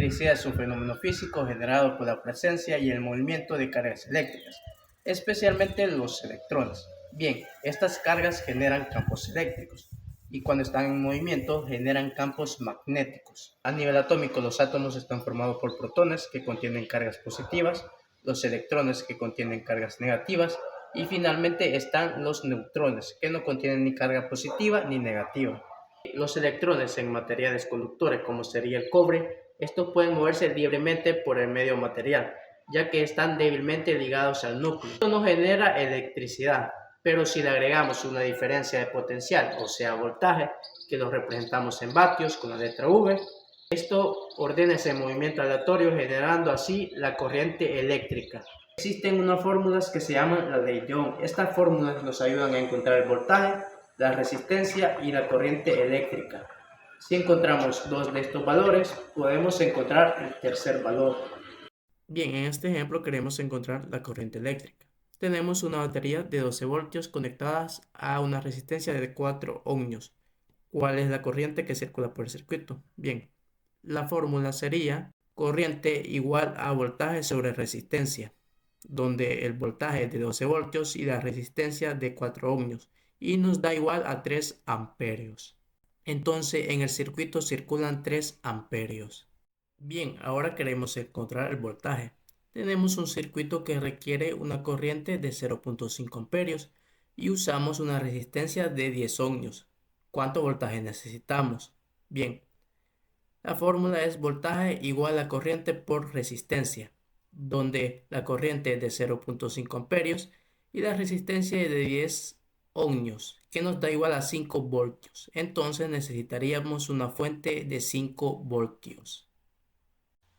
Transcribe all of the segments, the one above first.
electricidad es un fenómeno físico generado por la presencia y el movimiento de cargas eléctricas, especialmente los electrones. Bien, estas cargas generan campos eléctricos y cuando están en movimiento generan campos magnéticos. A nivel atómico, los átomos están formados por protones que contienen cargas positivas, los electrones que contienen cargas negativas y finalmente están los neutrones que no contienen ni carga positiva ni negativa. Los electrones en materiales conductores como sería el cobre, estos pueden moverse libremente por el medio material, ya que están débilmente ligados al núcleo. Esto no genera electricidad, pero si le agregamos una diferencia de potencial, o sea voltaje, que lo representamos en vatios con la letra V, esto ordena ese movimiento aleatorio generando así la corriente eléctrica. Existen unas fórmulas que se llaman la ley de Ohm. Estas fórmulas nos ayudan a encontrar el voltaje, la resistencia y la corriente eléctrica. Si encontramos dos de estos valores, podemos encontrar el tercer valor. Bien, en este ejemplo queremos encontrar la corriente eléctrica. Tenemos una batería de 12 voltios conectadas a una resistencia de 4 ohmios. ¿Cuál es la corriente que circula por el circuito? Bien, la fórmula sería corriente igual a voltaje sobre resistencia, donde el voltaje es de 12 voltios y la resistencia de 4 ohmios, y nos da igual a 3 amperios. Entonces, en el circuito circulan 3 amperios. Bien, ahora queremos encontrar el voltaje. Tenemos un circuito que requiere una corriente de 0.5 amperios y usamos una resistencia de 10 ohmios. ¿Cuánto voltaje necesitamos? Bien, la fórmula es voltaje igual a corriente por resistencia, donde la corriente es de 0.5 amperios y la resistencia es de 10 ohmios, que nos da igual a 5 voltios. Entonces necesitaríamos una fuente de 5 voltios.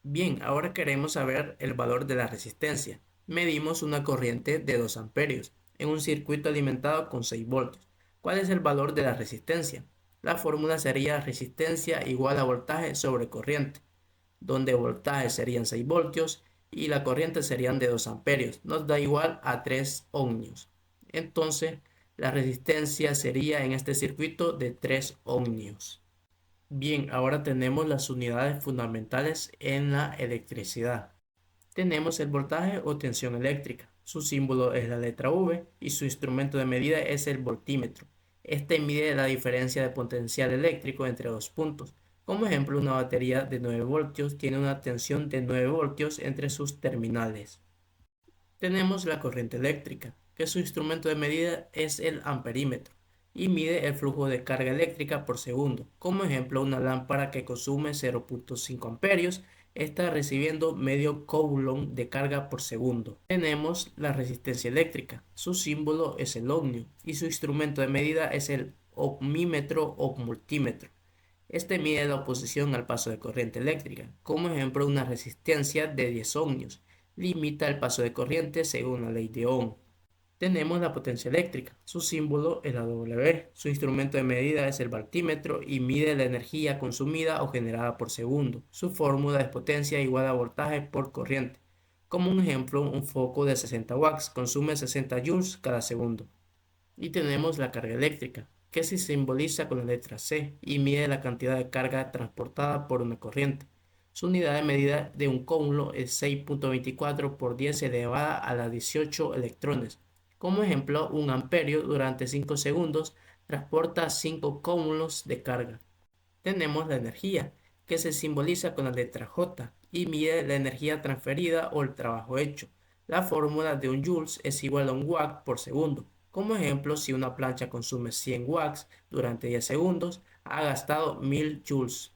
Bien, ahora queremos saber el valor de la resistencia. Medimos una corriente de 2 amperios en un circuito alimentado con 6 voltios. ¿Cuál es el valor de la resistencia? La fórmula sería resistencia igual a voltaje sobre corriente, donde voltaje serían 6 voltios y la corriente serían de 2 amperios. Nos da igual a 3 ohmios. Entonces, la resistencia sería en este circuito de 3 ohmios. Bien, ahora tenemos las unidades fundamentales en la electricidad. Tenemos el voltaje o tensión eléctrica. Su símbolo es la letra V y su instrumento de medida es el voltímetro. Este mide la diferencia de potencial eléctrico entre dos puntos. Como ejemplo, una batería de 9 voltios tiene una tensión de 9 voltios entre sus terminales. Tenemos la corriente eléctrica, que su instrumento de medida es el amperímetro y mide el flujo de carga eléctrica por segundo. Como ejemplo, una lámpara que consume 0.5 amperios está recibiendo medio coulomb de carga por segundo. Tenemos la resistencia eléctrica. Su símbolo es el ohmio y su instrumento de medida es el ohmímetro o multímetro. Este mide la oposición al paso de corriente eléctrica. Como ejemplo, una resistencia de 10 ohmios limita el paso de corriente según la ley de Ohm. Tenemos la potencia eléctrica. Su símbolo es la W. Su instrumento de medida es el voltímetro y mide la energía consumida o generada por segundo. Su fórmula es potencia igual a voltaje por corriente. Como un ejemplo, un foco de 60 watts consume 60 joules cada segundo. Y tenemos la carga eléctrica, que se simboliza con la letra C y mide la cantidad de carga transportada por una corriente. Su unidad de medida de un cúmulo es 6.24 por 10 elevada a la 18 electrones. Como ejemplo, un amperio durante 5 segundos transporta 5 cúmulos de carga. Tenemos la energía, que se simboliza con la letra J y mide la energía transferida o el trabajo hecho. La fórmula de un joules es igual a un watt por segundo. Como ejemplo, si una plancha consume 100 watts durante 10 segundos, ha gastado 1000 joules.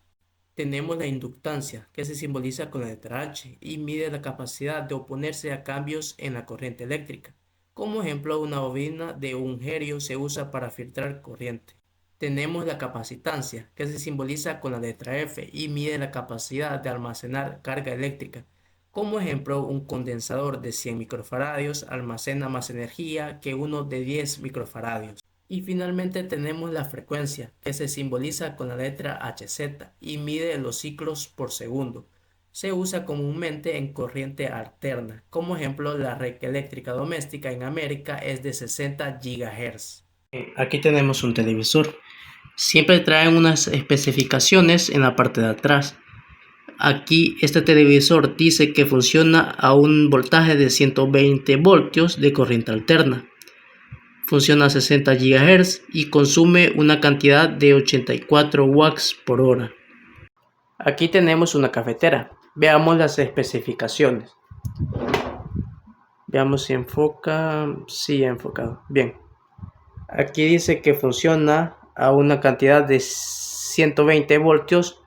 Tenemos la inductancia, que se simboliza con la letra H y mide la capacidad de oponerse a cambios en la corriente eléctrica. Como ejemplo, una bobina de un gerio se usa para filtrar corriente. Tenemos la capacitancia, que se simboliza con la letra F y mide la capacidad de almacenar carga eléctrica. Como ejemplo, un condensador de 100 microfaradios almacena más energía que uno de 10 microfaradios. Y finalmente tenemos la frecuencia, que se simboliza con la letra Hz y mide los ciclos por segundo. Se usa comúnmente en corriente alterna. Como ejemplo, la red eléctrica doméstica en América es de 60 GHz. Aquí tenemos un televisor. Siempre traen unas especificaciones en la parte de atrás. Aquí este televisor dice que funciona a un voltaje de 120 voltios de corriente alterna. Funciona a 60 GHz y consume una cantidad de 84 watts por hora. Aquí tenemos una cafetera. Veamos las especificaciones. Veamos si enfoca. Sí, ha enfocado. Bien. Aquí dice que funciona a una cantidad de 120 voltios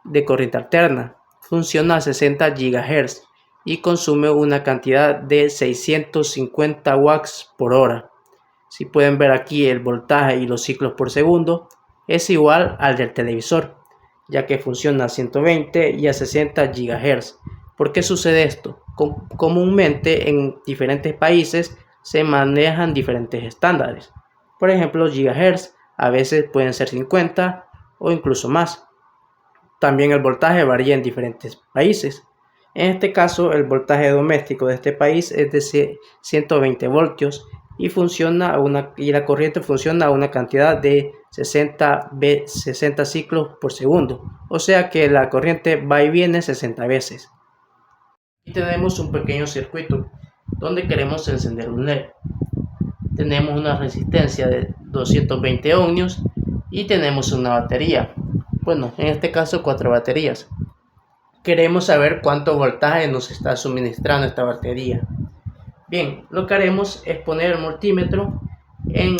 de corriente alterna. Funciona a 60 GHz y consume una cantidad de 650 watts por hora. Si pueden ver aquí, el voltaje y los ciclos por segundo es igual al del televisor, ya que funciona a 120 y a 60 GHz. ¿Por qué sucede esto? Comúnmente en diferentes países se manejan diferentes estándares. Por ejemplo, GHz a veces pueden ser 50 o incluso más. También el voltaje varía en diferentes países. En este caso, el voltaje doméstico de este país es de 120 voltios y la corriente funciona a una cantidad de 60 ciclos por segundo. O sea que la corriente va y viene 60 veces. Y tenemos un pequeño circuito donde queremos encender un LED. Tenemos una resistencia de 220 ohmios y tenemos una batería. Bueno, en este caso 4 baterías. Queremos saber cuánto voltaje nos está suministrando esta batería. Bien, lo que haremos es poner el multímetro en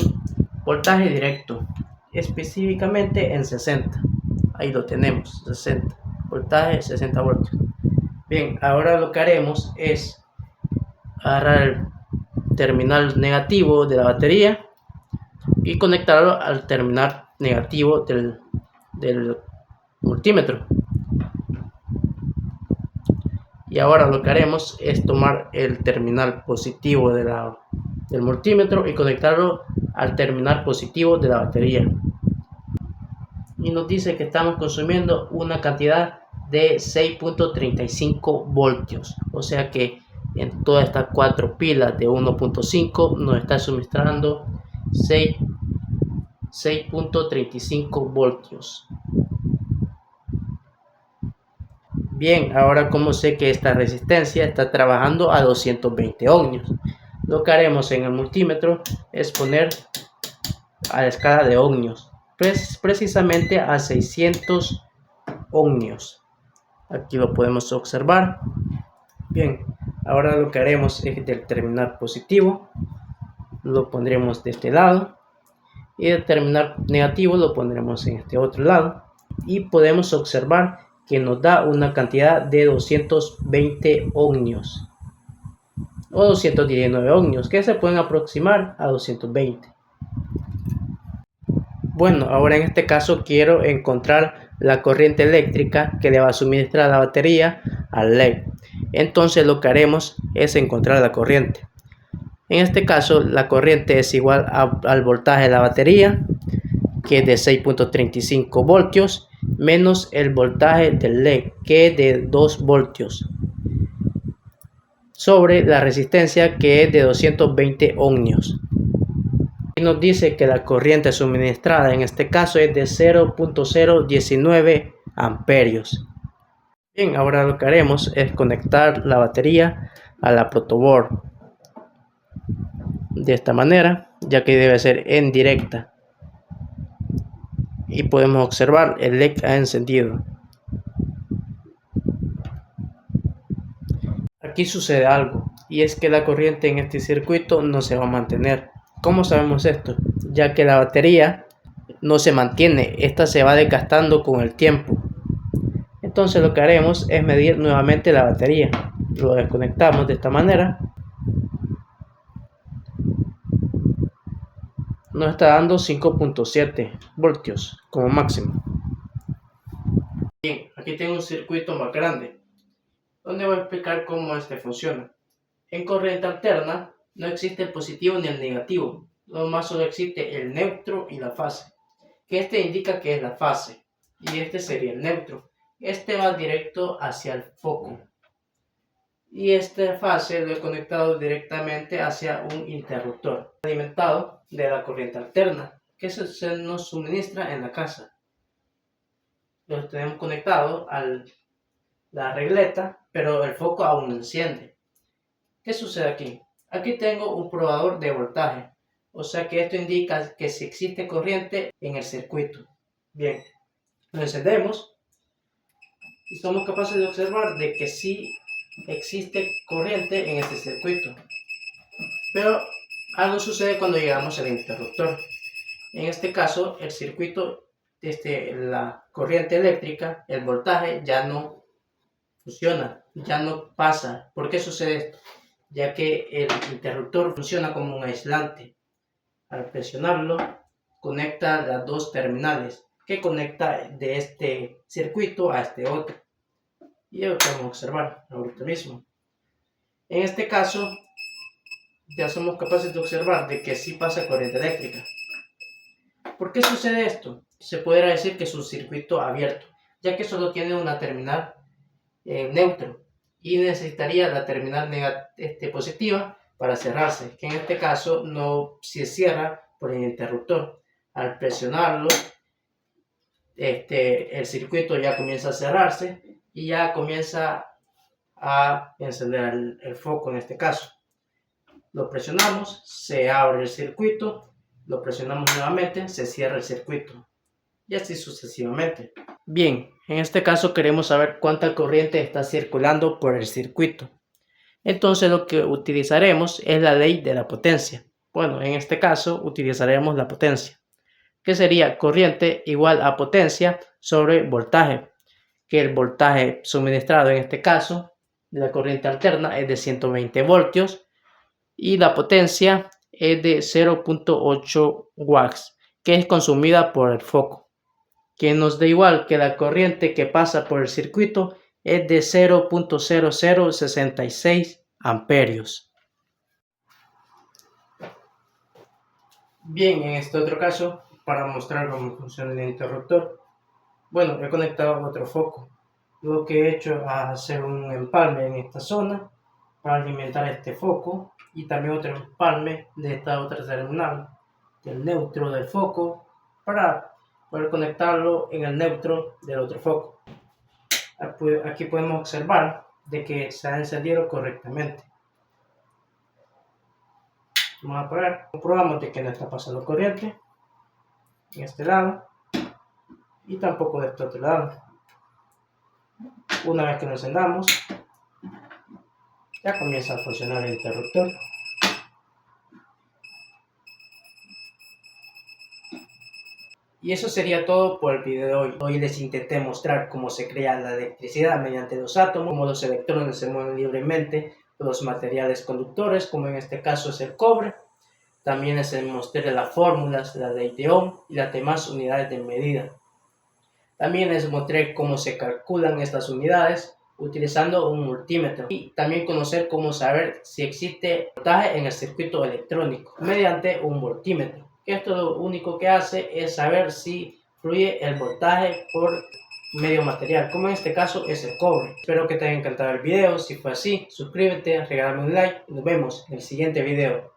voltaje directo, específicamente en 60. Ahí lo tenemos, 60. Voltaje 60 voltios. Bien, ahora lo que haremos es agarrar el terminal negativo de la batería y conectarlo al terminal negativo del multímetro. Y ahora lo que haremos es tomar el terminal positivo del multímetro y conectarlo al terminal positivo de la batería. Y nos dice que estamos consumiendo una cantidad de 6.35 voltios. O sea que en todas estas 4 pilas de 1.5 nos está suministrando 6.35 voltios. Bien, ahora como sé que esta resistencia está trabajando a 220 ohmios, lo que haremos en el multímetro es poner a la escala de ohmios, precisamente a 600 ohmios. Aquí lo podemos observar. Bien, ahora lo que haremos es del terminal positivo, lo pondremos de este lado y del terminal negativo lo pondremos en este otro lado y podemos observar que nos da una cantidad de 220 ohmios o 219 ohmios que se pueden aproximar a 220. Bueno, ahora en este caso quiero encontrar la corriente eléctrica que le va a suministrar la batería al LED. Entonces lo que haremos es encontrar la corriente. En este caso la corriente es igual al voltaje de la batería, que es de 6.35 voltios, menos el voltaje del LED, que es de 2 voltios, sobre la resistencia, que es de 220 ohmios. Y nos dice que la corriente suministrada en este caso es de 0.019 amperios. Bien, ahora lo que haremos es conectar la batería a la protoboard de esta manera, ya que debe ser en directa. Y podemos observar el LED ha encendido. Aquí sucede algo, y es que la corriente en este circuito no se va a mantener. ¿Cómo sabemos esto? Ya que la batería no se mantiene, esta se va desgastando con el tiempo. Entonces lo que haremos es medir nuevamente la batería. Lo desconectamos de esta manera. Nos está dando 5.7 voltios como máximo. Bien, aquí tengo un circuito más grande, donde voy a explicar cómo este funciona. En corriente alterna no existe el positivo ni el negativo, más solo existe el neutro y la fase, que este indica que es la fase, y este sería el neutro. Este va directo hacia el foco, y esta fase lo he conectado directamente hacia un interruptor alimentado de la corriente alterna, que se nos suministra en la casa. Lo tenemos conectado al la regleta, pero el foco aún no enciende. ¿Qué sucede aquí? Aquí tengo un probador de voltaje, o sea que esto indica que si existe corriente en el circuito. Bien, lo encendemos y somos capaces de observar de que sí existe corriente en este circuito. Pero algo sucede cuando llegamos al interruptor. En este caso, el circuito, la corriente eléctrica, el voltaje ya no funciona, ya no pasa. ¿Por qué sucede esto? Ya que el interruptor funciona como un aislante. Al presionarlo, conecta las dos terminales que conecta de este circuito a este otro. Y lo podemos observar ahorita mismo. En este caso, ya somos capaces de observar de que sí pasa corriente eléctrica. ¿Por qué sucede esto? Se podrá decir que es un circuito abierto, ya que solo tiene una terminal neutro y necesitaría la terminal positiva para cerrarse, que en este caso no se cierra por el interruptor. Al presionarlo, el circuito ya comienza a cerrarse y ya comienza a encender el foco en este caso. Lo presionamos, se abre el circuito, lo presionamos nuevamente, se cierra el circuito y así sucesivamente. Bien, en este caso queremos saber cuánta corriente está circulando por el circuito. Entonces lo que utilizaremos es la ley de la potencia. Bueno, en este caso utilizaremos la potencia, que sería corriente igual a potencia sobre voltaje, que el voltaje suministrado en este caso de la corriente alterna es de 120 voltios y la potencia es de 0.8 watts, que es consumida por el foco, que nos da igual que la corriente que pasa por el circuito es de 0.0066 amperios. Bien, en este otro caso, para mostrar cómo funciona el interruptor, bueno, he conectado otro foco. Lo que he hecho es hacer un empalme en esta zona para alimentar este foco y también otro empalme de esta otra terminal del neutro del foco para poder conectarlo en el neutro del otro foco. Aquí podemos observar de que se ha encendido correctamente. Vamos a apagar, comprobamos de que no está pasando corriente en este lado y tampoco de este otro lado. Una vez que lo encendamos, ya comienza a funcionar el interruptor. Y eso sería todo por el video de hoy. Hoy les intenté mostrar cómo se crea la electricidad mediante los átomos, cómo los electrones se mueven libremente por los materiales conductores, como en este caso es el cobre. También les mostré las fórmulas, la ley de Ohm y las demás unidades de medida. También les mostré cómo se calculan estas unidades utilizando un multímetro y también conocer cómo saber si existe voltaje en el circuito electrónico mediante un voltímetro. Esto lo único que hace es saber si fluye el voltaje por medio material, como en este caso es el cobre. Espero que te haya encantado el video. Si fue así, suscríbete, regálame un like y nos vemos en el siguiente video.